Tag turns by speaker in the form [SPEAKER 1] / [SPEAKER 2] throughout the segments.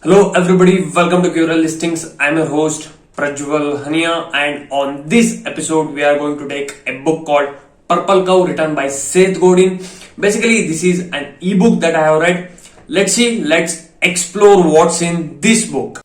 [SPEAKER 1] Hello everybody, welcome to Curail Listings. I'm your host Prajwal Hania, and on this episode we are going to take a book called Purple Cow written by Seth Godin. Basically this is an ebook that I have read. Let's explore what's in this book.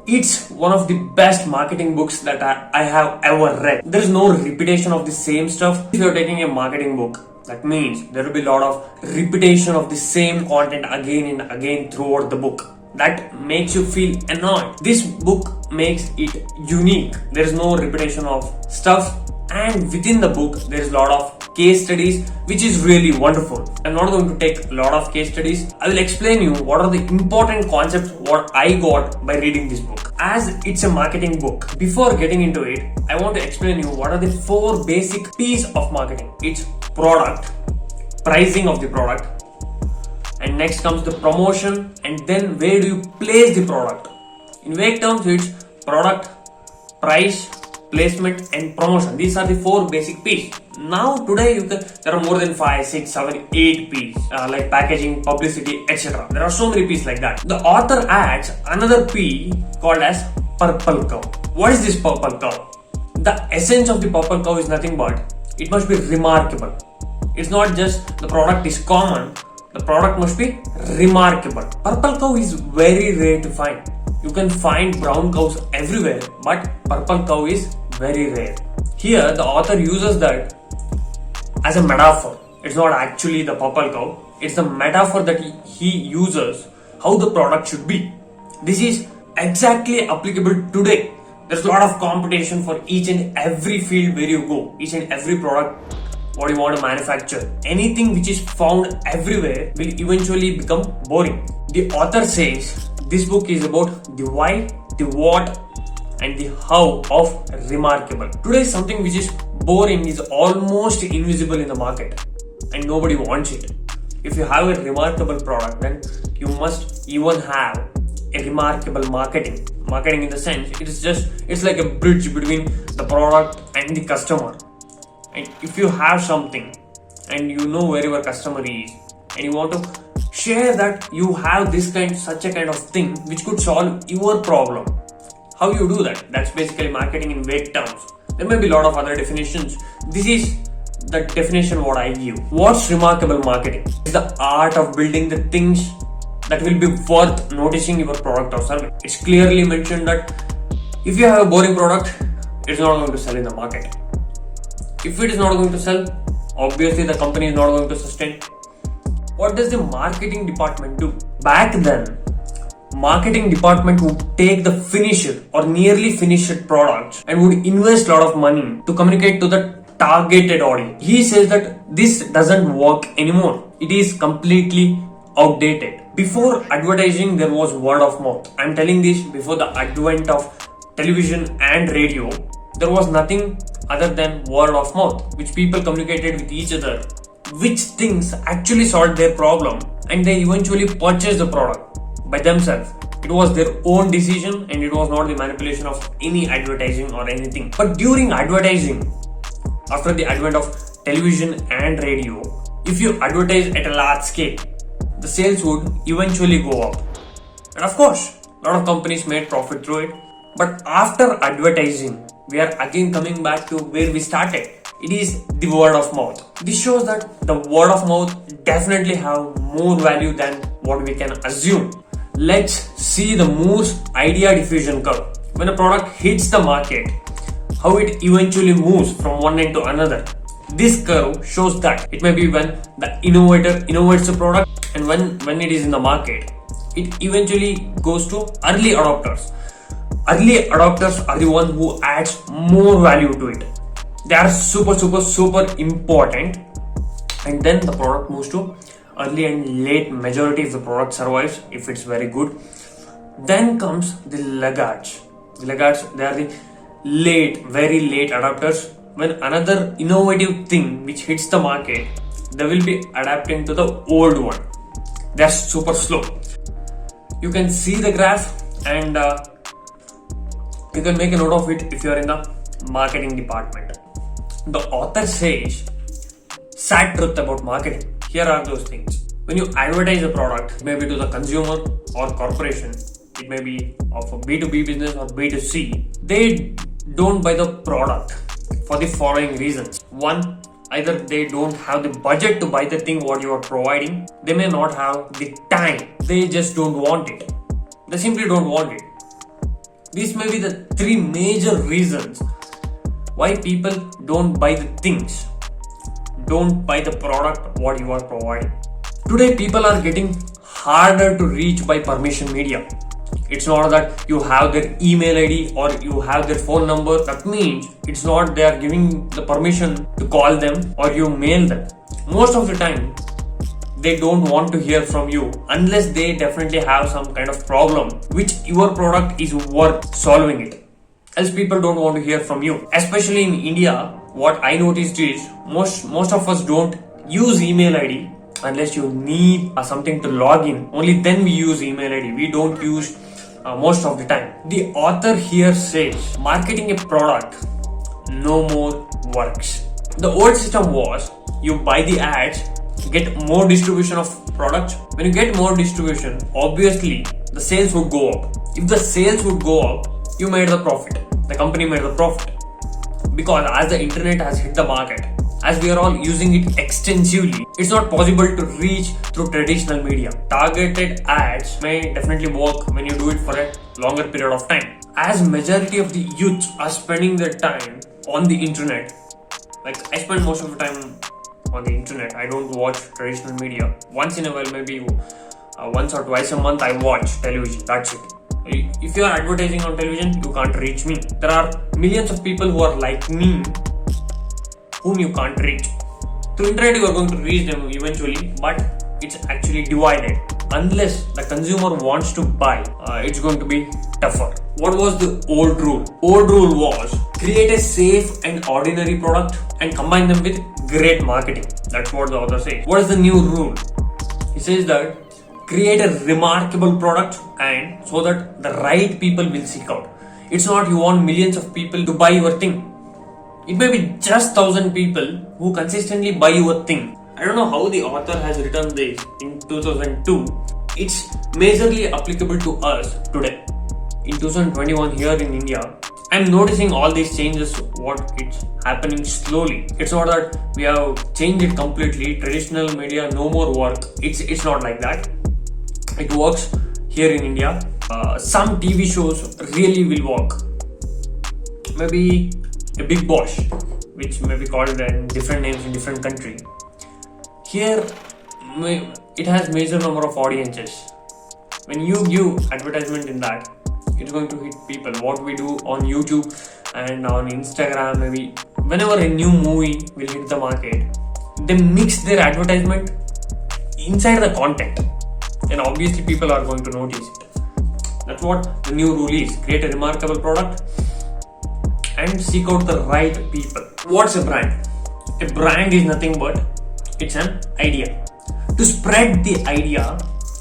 [SPEAKER 1] It's one of the best marketing books that I have ever read. There is no repetition of the same stuff. If you're taking a marketing book, that means there will be a lot of repetition of the same content again and again throughout the book. That makes you feel annoyed. This book makes it unique. There is no repetition of stuff, and within the book there is a lot of case studies, which is really wonderful. I'm not going to take a lot of case studies. I will explain you what are the important concepts what I got by reading this book. As it's a marketing book, before getting into it, I want to explain you what are the 4 basic P's of marketing. It's product, pricing of the product, and next comes the promotion, and then where do you place the product. In vague terms, it's product, price, placement and promotion. These are the 4 basic P's. Now today there are more than 5, 6, 7, 8 P's like packaging, publicity, etc. There are so many P's like that. The author adds another P called as purple cow. What is this purple cow? The essence of the purple cow is nothing but it must be remarkable. It's not just the product is common, the product must be remarkable. Purple cow is very rare to find. You can find brown cows everywhere, but purple cow is very rare. Here the author uses that as a metaphor. It's not actually the purple cow, it's the metaphor that he uses how the product should be. This is exactly applicable today. There's a lot of competition for each and every field where you go, each and every product what you want to manufacture. Anything which is found everywhere will eventually become boring. The author says this book is about the why, the what and the how of remarkable. Today something which is boring is almost invisible in the market and nobody wants it. If you have a remarkable product, then you must even have a remarkable marketing. Marketing in the sense, it's like a bridge between the product and the customer. And if you have something and you know where your customer is and you want to share that you have such a kind of thing which could solve your problem, how you do that? That's basically marketing in vague terms. There may be a lot of other definitions. This is the definition what I give. What's remarkable marketing? It's the art of building the things that will be worth noticing your product or service. It's clearly mentioned that if you have a boring product, it's not going to sell in the market. If it is not going to sell, obviously the company is not going to sustain. What does the marketing department do? Back then, marketing department would take the finished or nearly finished products and would invest a lot of money to communicate to the targeted audience. He says that this doesn't work anymore. It is completely outdated. Before advertising, there was word of mouth. I'm telling this before the advent of television and radio. There was nothing other than word of mouth, which people communicated with each other, which things actually solved their problem, and they eventually purchased the product by themselves. It was their own decision and it was not the manipulation of any advertising or anything. But during advertising, after the advent of television and radio, if you advertise at a large scale, the sales would eventually go up. And of course, a lot of companies made profit through it. But after advertising, we are again coming back to where we started. It is the word of mouth. This shows that the word of mouth definitely have more value than what we can assume. Let's see the Moore's idea diffusion curve. When a product hits the market, how it eventually moves from one end to another. This curve shows that it may be when the innovator innovates the product and when it is in the market, it eventually goes to early adopters. Early adopters are the one who adds more value to it. They are super important, and then the product moves to early and late majority if the product survives, if it's very good. Then comes the laggards. The laggards, they are the very late adopters. When another innovative thing which hits the market, they will be adapting to the old one. They're super slow. You can see the graph and you can make a note of it if you're in the marketing department. The author says sad truth about marketing. Here are those things. When you advertise a product, maybe to the consumer or corporation, it may be of a B2B business or B2C, they don't buy the product for the following reasons. One, either they don't have the budget to buy the thing what you are providing. They may not have the time. They just don't want it. They simply don't want it. These may be the three major reasons why people don't buy the things, don't buy the product what you are providing. Today people are getting harder to reach by permission media. It's not that you have their email ID or you have their phone number. That means it's not they are giving the permission to call them or you mail them. Most of the time, they don't want to hear from you unless they definitely have some kind of problem which your product is worth solving it. Else people don't want to hear from you. Especially in India, what I noticed is most of us don't use email ID unless you need something to log in. Only then we use email ID. We don't use most of the time. The author here says marketing a product no more works. The old system was you buy the ads, get more distribution of products. When you get more distribution, obviously the sales would go up. If the sales would go up, you made the profit. The company made the profit. Because as the internet has hit the market, as we are all using it extensively, it's not possible to reach through traditional media. Targeted ads may definitely work when you do it for a longer period of time. As majority of the youth are spending their time on the internet, like I spend most of the time on the internet. I don't watch traditional media. Once in a while, maybe once or twice a month, I watch television. That's it. If you are advertising on television, you can't reach me. There are millions of people who are like me, whom you can't reach. Through internet, you are going to reach them eventually, but it's actually divided. Unless the consumer wants to buy, it's going to be tougher. What was the old rule? Old rule was create a safe and ordinary product and combine them with great marketing. That's what the author says. What is the new rule? He says that create a remarkable product and so that the right people will seek out. It's not you want millions of people to buy your thing. It may be just 1,000 people who consistently buy your thing. I don't know how the author has written this in 2002. It's majorly applicable to us today. In 2021 here in India, I'm noticing all these changes, what it's happening slowly. It's not that we have changed it completely. Traditional media, no more work. It's not like that. It works here in India. Some TV shows really will work. Maybe a Big Boss, which may be called in different names in different country. Here, it has major number of audiences. When you give advertisement in that, it's going to hit people. What we do on YouTube and on Instagram, maybe whenever a new movie will hit the market, they mix their advertisement inside the content. And obviously people are going to notice it. That's what the new rule is. Create a remarkable product and seek out the right people. What's a brand? A brand is nothing but it's an idea. To spread the idea,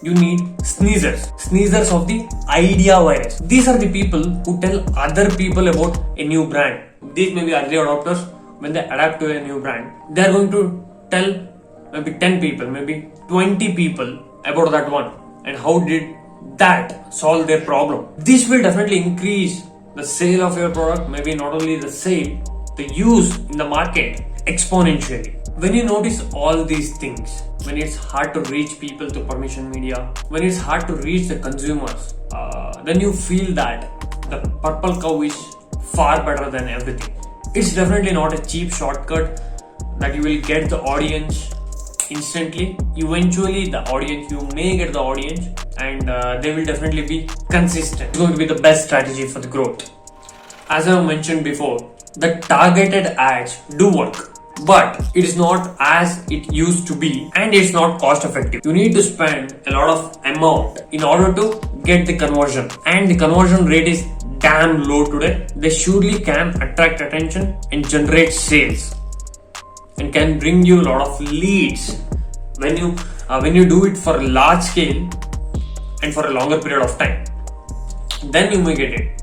[SPEAKER 1] you need sneezers of the idea virus. These are the people who tell other people about a new brand. These may be early adopters. When they adapt to a new brand, they are going to tell maybe 10 people, maybe 20 people about that one and how did that solve their problem. This will definitely increase the sale of your product, maybe not only the sale, the use in the market exponentially. When you notice all these things, when it's hard to reach people through permission media, when it's hard to reach the consumers, then you feel that the purple cow is far better than everything. It's definitely not a cheap shortcut that you will get the audience instantly. Eventually the audience, you may get the audience and they will definitely be consistent. It's going to be the best strategy for the growth. As I mentioned before, the targeted ads do work, but it is not as it used to be and it's not cost effective. You need to spend a lot of amount in order to get the conversion, and the conversion rate is damn low today. They surely can attract attention and generate sales and can bring you a lot of leads. When when you do it for a large scale and for a longer period of time, then you may get it.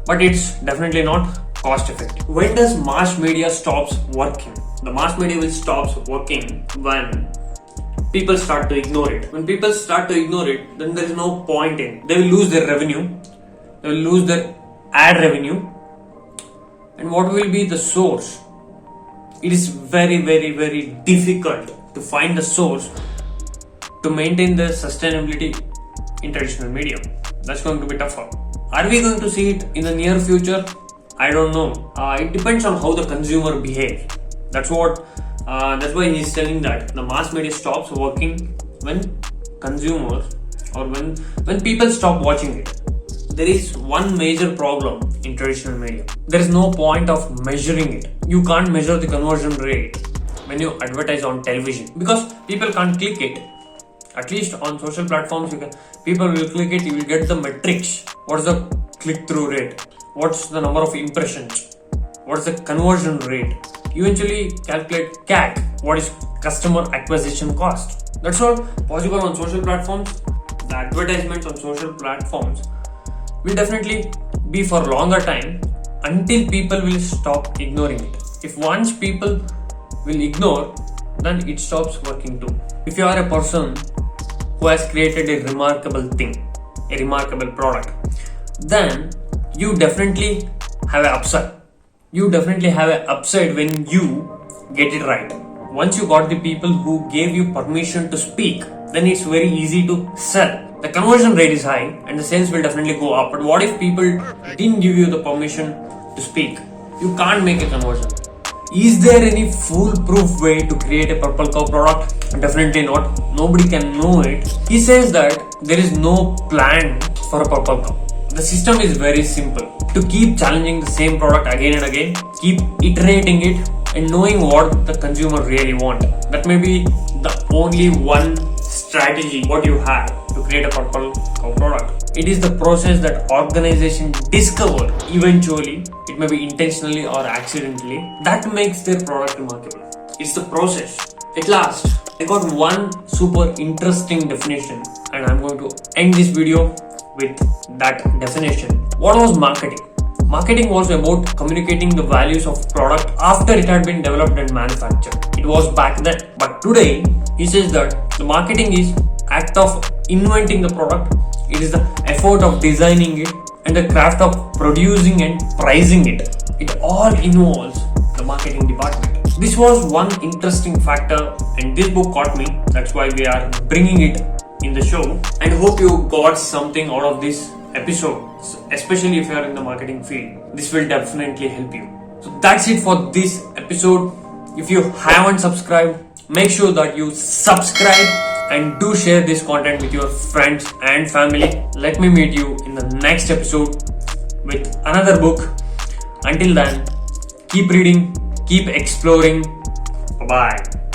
[SPEAKER 1] But it's definitely not cost effective. When does mass media stops working? The mass media will stop working when people start to ignore it. When people start to ignore it, then there is no point in. They will lose their revenue. They will lose their ad revenue. And what will be the source? It is very, very, very difficult to find the source to maintain the sustainability in traditional media. That's going to be tougher. Are we going to see it in the near future? I don't know. It depends on how the consumer behaves. That's why he's telling that the mass media stops working when consumers or when people stop watching it. There is one major problem in traditional media. There is no point of measuring it. You can't measure the conversion rate when you advertise on television because people can't click it. At least on social platforms, people will click it. You will get the metrics. What's the click-through rate? What's the number of impressions? What's the conversion rate? Eventually calculate CAC. What is customer acquisition cost? That's all possible on social platforms. The advertisements on social platforms will definitely be for longer time until people will stop ignoring it. If once people will ignore, then it stops working too. If you are a person who has created a remarkable thing, a remarkable product, then you definitely have an upside. You definitely have an upside when you get it right. Once you got the people who gave you permission to speak, then it's very easy to sell. The conversion rate is high and the sales will definitely go up. But what if people didn't give you the permission to speak? You can't make a conversion. Is there any foolproof way to create a purple cow product? Definitely not. Nobody can know it. He says that there is no plan for a purple cow. The system is very simple. To keep challenging the same product again and again, keep iterating it and knowing what the consumer really want. That may be the only one strategy what you have to create a purple cow product. It is the process that organization discover eventually, it may be intentionally or accidentally, that makes their product remarkable. It's the process. At last, I got one super interesting definition and I'm going to end this video with that definition. What was marketing? Marketing was about communicating the values of product after it had been developed and manufactured. It was back then. But today, he says that the marketing is act of inventing the product. It is the effort of designing it and the craft of producing and pricing it. It all involves the marketing department. This was one interesting factor and this book caught me. That's why we are bringing it in the show, and hope you got something out of this episode, especially if you are in the marketing field. This will definitely help you. So that's it for this episode. If you haven't subscribed, make sure that you subscribe and do share this content with your friends and family. Let me meet you in the next episode with another book. Until then, keep reading, keep exploring. Bye-bye.